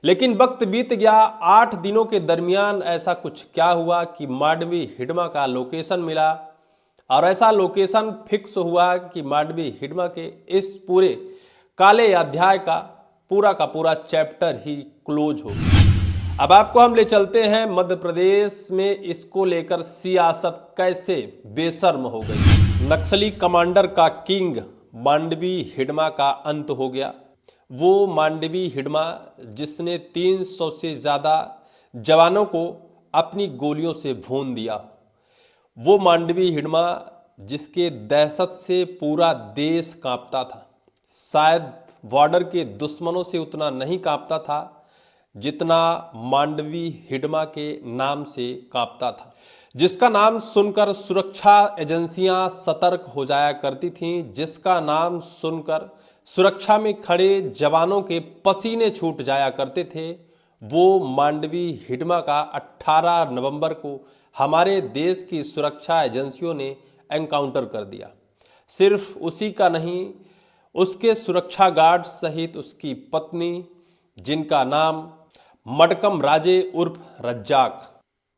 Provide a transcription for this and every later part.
लेकिन वक्त बीत गया। 8 दिनों के दरमियान ऐसा कुछ क्या हुआ कि मांडवी हिडमा का लोकेशन मिला और ऐसा लोकेशन फिक्स हुआ कि मांडवी हिडमा के इस पूरे काले अध्याय का पूरा चैप्टर ही क्लोज हो गया। अब आपको हम ले चलते हैं मध्य प्रदेश में इसको लेकर सियासत कैसे बेशर्म हो गई। नक्सली कमांडर का किंग मांडवी हिडमा का अंत हो गया। वो मांडवी हिडमा जिसने 300 से ज़्यादा जवानों को अपनी गोलियों से भून दिया, वो मांडवी हिडमा जिसके दहशत से पूरा देश कांपता था। शायद बॉर्डर के दुश्मनों से उतना नहीं कांपता था जितना मांडवी हिडमा के नाम से कांपता था, जिसका नाम सुनकर सुरक्षा एजेंसियां सतर्क हो जाया करती थीं, जिसका नाम सुनकर सुरक्षा में खड़े जवानों के पसीने छूट जाया करते थे। वो मांडवी हिडमा का 18 नवंबर को हमारे देश की सुरक्षा एजेंसियों ने एनकाउंटर कर दिया। सिर्फ उसी का नहीं, उसके सुरक्षा गार्ड सहित उसकी पत्नी, जिनका नाम मडकम राजे उर्फ रज्जाक।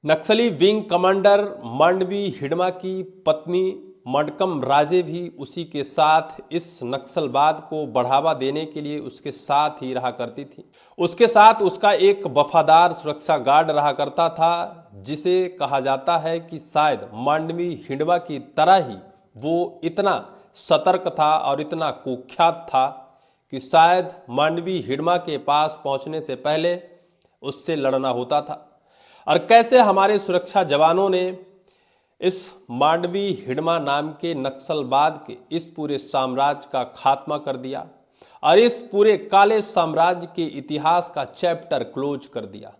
नक्सली विंग कमांडर मांडवी हिडमा की पत्नी मडकम राजे भी उसी के साथ इस नक्सलवाद को बढ़ावा देने के लिए उसके साथ ही रहा करती थी। उसके साथ उसका एक वफादार सुरक्षा गार्ड रहा करता था, जिसे कहा जाता है कि शायद मांडवी हिडमा की तरह ही वो इतना सतर्क था और इतना कुख्यात था कि शायद मांडवी हिडमा के पास पहुंचने से पहले उससे लड़ना होता था। और कैसे हमारे सुरक्षा जवानों ने इस मांडवी हिडमा नाम के नक्सलवाद के इस पूरे साम्राज्य का खात्मा कर दिया और इस पूरे काले साम्राज्य के इतिहास का चैप्टर क्लोज कर दिया।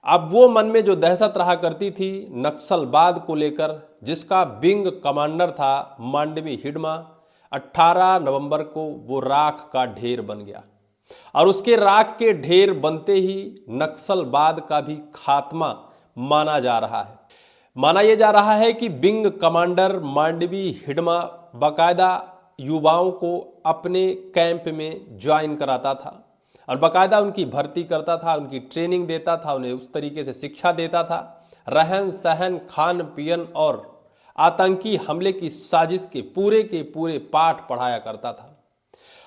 अब वो मन में जो दहशत रहा करती थी नक्सलवाद को लेकर, जिसका विंग कमांडर था मांडवी हिडमा, 18 नवंबर को वो राख का ढेर बन गया और उसके राख के ढेर बनते ही नक्सलवाद का भी खात्मा माना जा रहा है। माना यह जा रहा है कि विंग कमांडर मांडवी हिडमा बाकायदा युवाओं को अपने कैंप में ज्वाइन कराता था और बाकायदा उनकी भर्ती करता था, उनकी ट्रेनिंग देता था, उन्हें उस तरीके से शिक्षा देता था। रहन सहन, खान पियन और आतंकी हमले की साजिश के पूरे पाठ पढ़ाया करता था।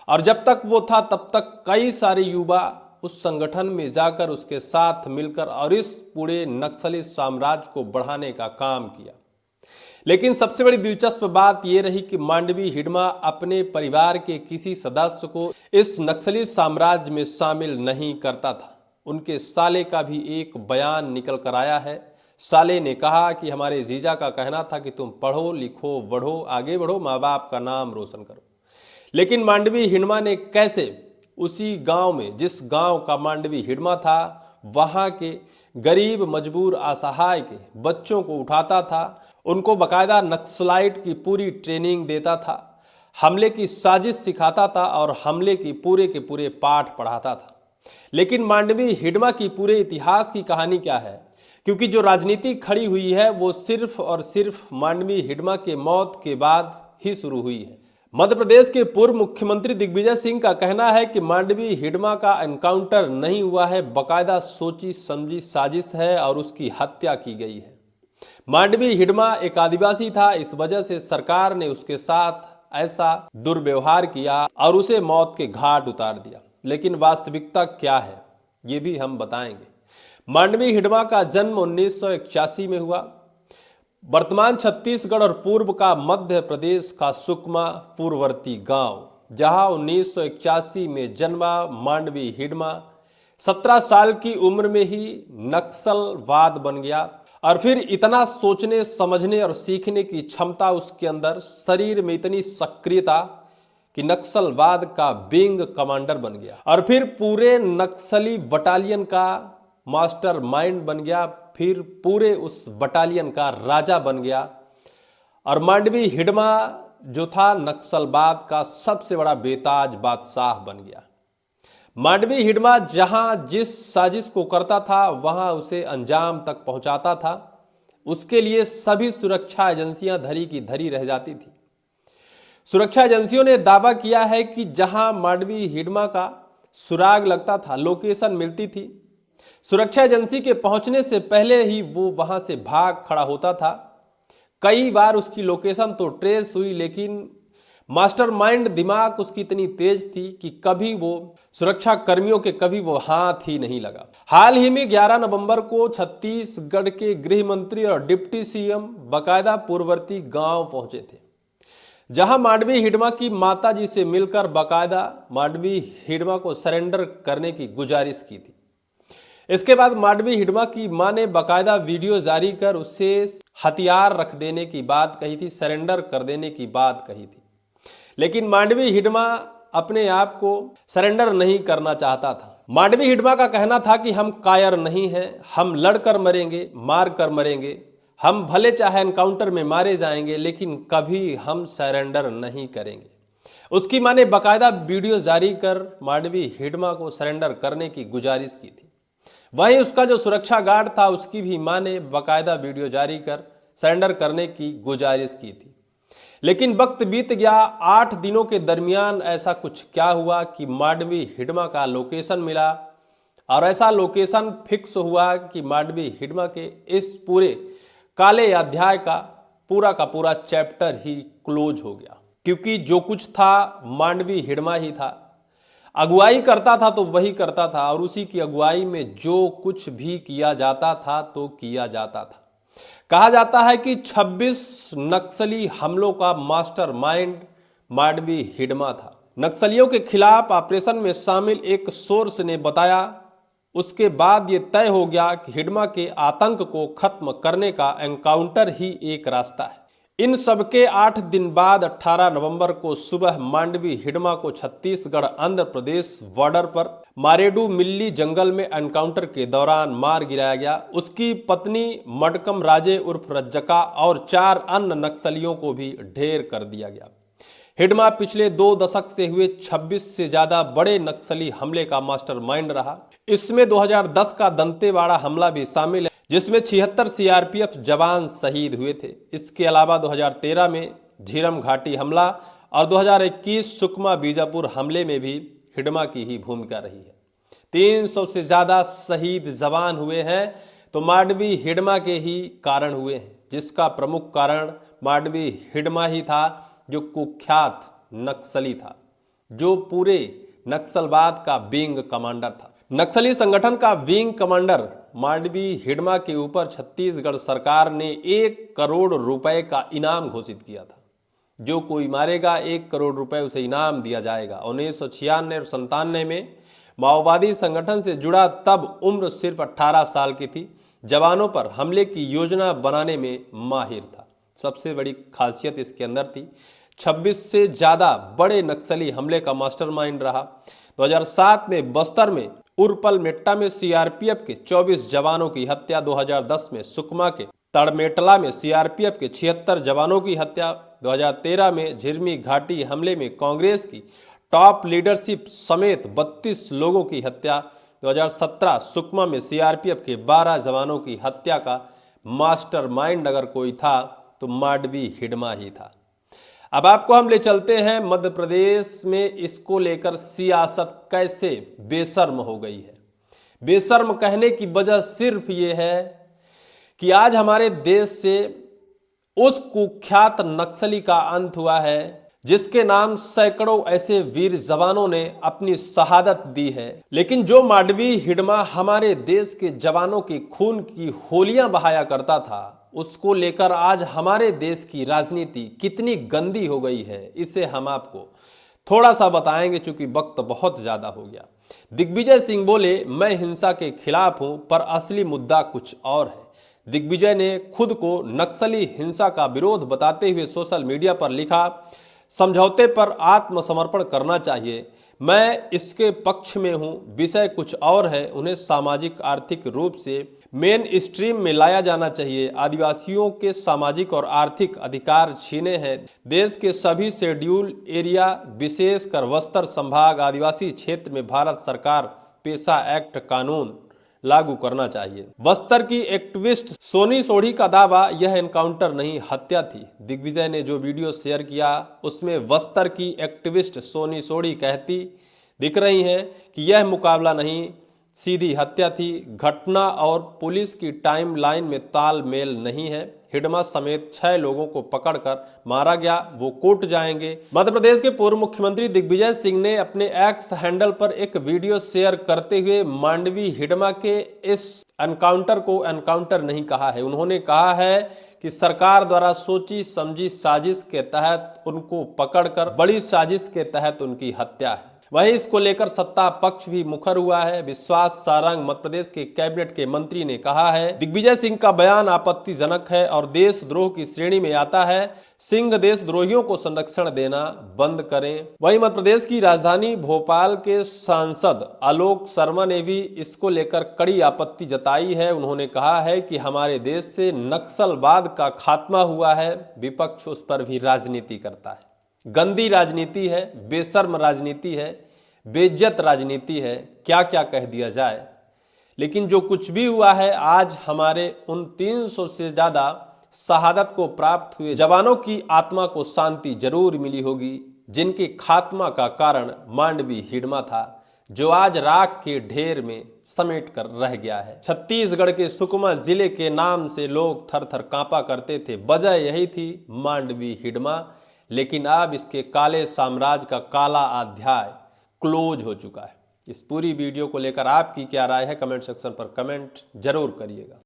और जब तक वो था तब तक कई सारे युवा उस संगठन में जाकर उसके साथ मिलकर और इस पूरे नक्सली साम्राज्य को बढ़ाने का काम किया। लेकिन सबसे बड़ी दिलचस्प बात यह रही कि मांडवी हिडमा अपने परिवार के किसी सदस्य को इस नक्सली साम्राज्य में शामिल नहीं करता था। उनके साले का भी एक बयान निकल कर आया है। साले ने कहा कि हमारे जीजा का कहना था कि तुम पढ़ो लिखो बढ़ो, आगे बढ़ो, माँ बाप का नाम रोशन करो। लेकिन मांडवी हिडमा ने कैसे उसी गांव में, जिस गांव का मांडवी हिडमा था, वहां के गरीब मजबूर असहाय के बच्चों को उठाता था, उनको बाकायदा नक्सलाइट की पूरी ट्रेनिंग देता था, हमले की साजिश सिखाता था और हमले की पूरे के पूरे पाठ पढ़ाता था। लेकिन मांडवी हिडमा की पूरे इतिहास की कहानी क्या है? क्योंकि जो राजनीति खड़ी हुई है वो सिर्फ और सिर्फ मांडवी हिडमा के मौत के बाद ही शुरू हुई है। मध्य प्रदेश के पूर्व मुख्यमंत्री दिग्विजय सिंह का कहना है कि मांडवी हिडमा का एनकाउंटर नहीं हुआ है, बाकायदा सोची समझी साजिश है और उसकी हत्या की गई है। मांडवी हिडमा एक आदिवासी था, इस वजह से सरकार ने उसके साथ ऐसा दुर्व्यवहार किया और उसे मौत के घाट उतार दिया। लेकिन वास्तविकता क्या है ये भी हम बताएंगे। मांडवी हिडमा का जन्म 1981 में हुआ। वर्तमान छत्तीसगढ़ और पूर्व का मध्य प्रदेश का सुकमा पूर्ववर्ती गांव, जहां 1981 में जन्मा मांडवी हिडमा 17 साल की उम्र में ही नक्सलवाद बन गया और फिर इतना सोचने समझने और सीखने की क्षमता उसके अंदर, शरीर में इतनी सक्रियता कि नक्सलवाद का विंग कमांडर बन गया और फिर पूरे नक्सली बटालियन का मास्टर माइंड बन गया, फिर पूरे उस बटालियन का राजा बन गया। और मांडवी हिडमा जो था नक्सलवाद का सबसे बड़ा बेताज बादशाह बन गया। मांडवी हिडमा जहां जिस साजिश को करता था वहां उसे अंजाम तक पहुंचाता था। उसके लिए सभी सुरक्षा एजेंसियां धरी की धरी रह जाती थी। सुरक्षा एजेंसियों ने दावा किया है कि जहां मांडवी हिडमा का सुराग लगता था, लोकेशन मिलती थी। सुरक्षा एजेंसी के पहुंचने से पहले ही वो वहां से भाग खड़ा होता था। कई बार उसकी लोकेशन तो ट्रेस हुई, लेकिन मास्टरमाइंड दिमाग उसकी इतनी तेज थी कि कभी वो सुरक्षा कर्मियों के कभी वो हाथ ही नहीं लगा। हाल ही में 11 नवंबर को छत्तीसगढ़ के गृह मंत्री और डिप्टी सीएम बकायदा पूर्ववर्ती गांव पहुंचे थे, जहां मांडवी हिडमा की माता जी से मिलकर बकायदा मांडवी हिडमा को सरेंडर करने की गुजारिश की थी। इसके बाद मांडवी हिडमा की मां ने बकायदा वीडियो जारी कर उससे हथियार रख देने की बात कही थी, सरेंडर कर देने की बात कही थी। लेकिन मांडवी हिडमा अपने आप को सरेंडर नहीं करना चाहता था। मांडवी हिडमा का कहना था कि हम कायर नहीं हैं, हम लड़कर मरेंगे, मार कर मरेंगे, हम भले चाहे एनकाउंटर में मारे जाएंगे, लेकिन कभी हम सरेंडर नहीं करेंगे। उसकी मां ने बकायदा वीडियो जारी कर मांडवी हिडमा को सरेंडर करने की गुजारिश की थी। वहीं उसका जो सुरक्षा गार्ड था, उसकी भी मां ने बकायदा वीडियो जारी कर सरेंडर करने की गुजारिश की थी। लेकिन वक्त बीत गया। 8 दिनों के दरमियान ऐसा कुछ क्या हुआ कि मांडवी हिडमा का लोकेशन मिला, और ऐसा लोकेशन फिक्स हुआ कि मांडवी हिडमा के इस पूरे काले अध्याय का पूरा चैप्टर ही क्लोज हो गया। क्योंकि जो कुछ था मांडवी हिडमा ही था। अगुवाई करता था तो वही करता था, और उसी की अगुवाई में जो कुछ भी किया जाता था तो किया जाता था। कहा जाता है कि 26 नक्सली हमलों का मास्टरमाइंड मांडवी हिडमा था। नक्सलियों के खिलाफ ऑपरेशन में शामिल एक सोर्स ने बताया, उसके बाद ये तय हो गया कि हिडमा के आतंक को खत्म करने का एनकाउंटर ही एक रास्ता है। इन सबके 8 दिन बाद 18 नवंबर को सुबह मांडवी हिडमा को छत्तीसगढ़ आंध्र प्रदेश बॉर्डर पर मारेडू मिल्ली जंगल में एनकाउंटर के दौरान मार गिराया गया। उसकी पत्नी मडकम राजे उर्फ रज्जका और 4 अन्य नक्सलियों को भी ढेर कर दिया गया। हिडमा पिछले 2 दशक से हुए 26 से ज्यादा बड़े नक्सली हमले का मास्टरमाइंड रहा। इसमें 2010 का दंतेवाड़ा हमला भी शामिल है, जिसमें 76 सीआरपीएफ जवान शहीद हुए थे। इसके अलावा 2013 में झीरम घाटी हमला और 2021 सुकमा बीजापुर हमले में भी हिडमा की ही भूमिका रही है। 300 से ज्यादा शहीद जवान हुए हैं तो मांडवी हिडमा के ही कारण हुए हैं, जिसका प्रमुख कारण मांडवी हिडमा ही था, जो कुख्यात नक्सली था, जो पूरे नक्सलवाद का विंग कमांडर था। नक्सली संगठन का विंग कमांडर मांडवी हिडमा के ऊपर छत्तीसगढ़ सरकार ने 1 करोड़ रुपए का इनाम घोषित किया था। जो कोई मारेगा 1 करोड़ रुपए उसे इनाम दिया जाएगा। 1996 और 97 में माओवादी संगठन से जुड़ा, तब उम्र सिर्फ 18 साल की थी। जवानों पर हमले की योजना बनाने में माहिर था। सबसे बड़ी खासियत इसके अंदर थी, 26 से ज्यादा बड़े नक्सली हमले का मास्टरमाइंड रहा। 2007 में बस्तर में उरपल मेट्टा में सीआरपीएफ के 24 जवानों की हत्या, 2010 में सुकमा के तड़मेटला में सीआरपीएफ के 76 जवानों की हत्या, 2013 में झिरमी घाटी हमले में कांग्रेस की टॉप लीडरशिप समेत 32 लोगों की हत्या, 2017 सुकमा में सीआरपीएफ के 12 जवानों की हत्या का मास्टरमाइंड अगर कोई था तो मांडवी हिडमा ही था। अब आपको हम ले चलते हैं मध्य प्रदेश में इसको लेकर सियासत कैसे बेशर्म हो गई है। बेशर्म कहने की वजह सिर्फ ये है कि आज हमारे देश से उस कुख्यात नक्सली का अंत हुआ है जिसके नाम सैकड़ों ऐसे वीर जवानों ने अपनी शहादत दी है। लेकिन जो मांडवी हिडमा हमारे देश के जवानों के खून की होलियां बहाया करता था, उसको लेकर आज हमारे देश की राजनीति कितनी गंदी हो गई है, इसे हम आपको थोड़ा सा बताएंगे, चूंकि वक्त बहुत ज्यादा हो गया। दिग्विजय सिंह बोले, मैं हिंसा के खिलाफ हूं, पर असली मुद्दा कुछ और है। दिग्विजय ने खुद को नक्सली हिंसा का विरोध बताते हुए सोशल मीडिया पर लिखा, समझौते पर आत्मसमर्पण करना चाहिए, मैं इसके पक्ष में हूं। विषय कुछ और है, उन्हें सामाजिक आर्थिक रूप से मेन स्ट्रीम में लाया जाना चाहिए। आदिवासियों के सामाजिक और आर्थिक अधिकार छीने हैं। देश के सभी शेड्यूल एरिया, विशेषकर बस्तर संभाग आदिवासी क्षेत्र में भारत सरकार पेशा एक्ट कानून लागू करना चाहिए। बस्तर की एक्टिविस्ट सोनी सोढ़ी का दावा, यह एनकाउंटर नहीं हत्या थी। दिग्विजय ने जो वीडियो शेयर किया उसमें बस्तर की एक्टिविस्ट सोनी सोढ़ी कहती दिख रही हैं कि यह मुकाबला नहीं, सीधी हत्या थी। घटना और पुलिस की टाइमलाइन में तालमेल नहीं है। हिडमा समेत 6 लोगों को पकड़कर मारा गया, वो कोर्ट जाएंगे। मध्य प्रदेश के पूर्व मुख्यमंत्री दिग्विजय सिंह ने अपने एक्स हैंडल पर एक वीडियो शेयर करते हुए मांडवी हिडमा के इस एनकाउंटर को एनकाउंटर नहीं कहा है। उन्होंने कहा है कि सरकार द्वारा सोची समझी साजिश के तहत उनको पकड़कर बड़ी साजिश के तहत उनकी हत्या है। वहीं इसको लेकर सत्ता पक्ष भी मुखर हुआ है। विश्वास सारंग मध्य प्रदेश के कैबिनेट के मंत्री ने कहा है, दिग्विजय सिंह का बयान आपत्तिजनक है और देशद्रोह की श्रेणी में आता है। सिंह देशद्रोहियों को संरक्षण देना बंद करें। वहीं मध्य प्रदेश की राजधानी भोपाल के सांसद आलोक शर्मा ने भी इसको लेकर कड़ी आपत्ति जताई है। उन्होंने कहा है कि हमारे देश से नक्सलवाद का खात्मा हुआ है, विपक्ष उस पर भी राजनीति करता है। गंदी राजनीति है, बेशर्म राजनीति है, बेइज्जत राजनीति है, क्या क्या कह दिया जाए। लेकिन जो कुछ भी हुआ है, आज हमारे उन 300 से ज़्यादा शहादत को प्राप्त हुए जवानों की आत्मा को शांति जरूर मिली होगी, जिनके खात्मा का कारण मांडवी हिडमा था, जो आज राख के ढेर में समेट कर रह गया है। छत्तीसगढ़ के सुकमा जिले के नाम से लोग थर थर कांपा करते थे, वजह यही थी मांडवी हिडमा। लेकिन अब इसके काले साम्राज्य का काला अध्याय क्लोज हो चुका है। इस पूरी वीडियो को लेकर आपकी क्या राय है, कमेंट सेक्शन पर कमेंट जरूर करिएगा।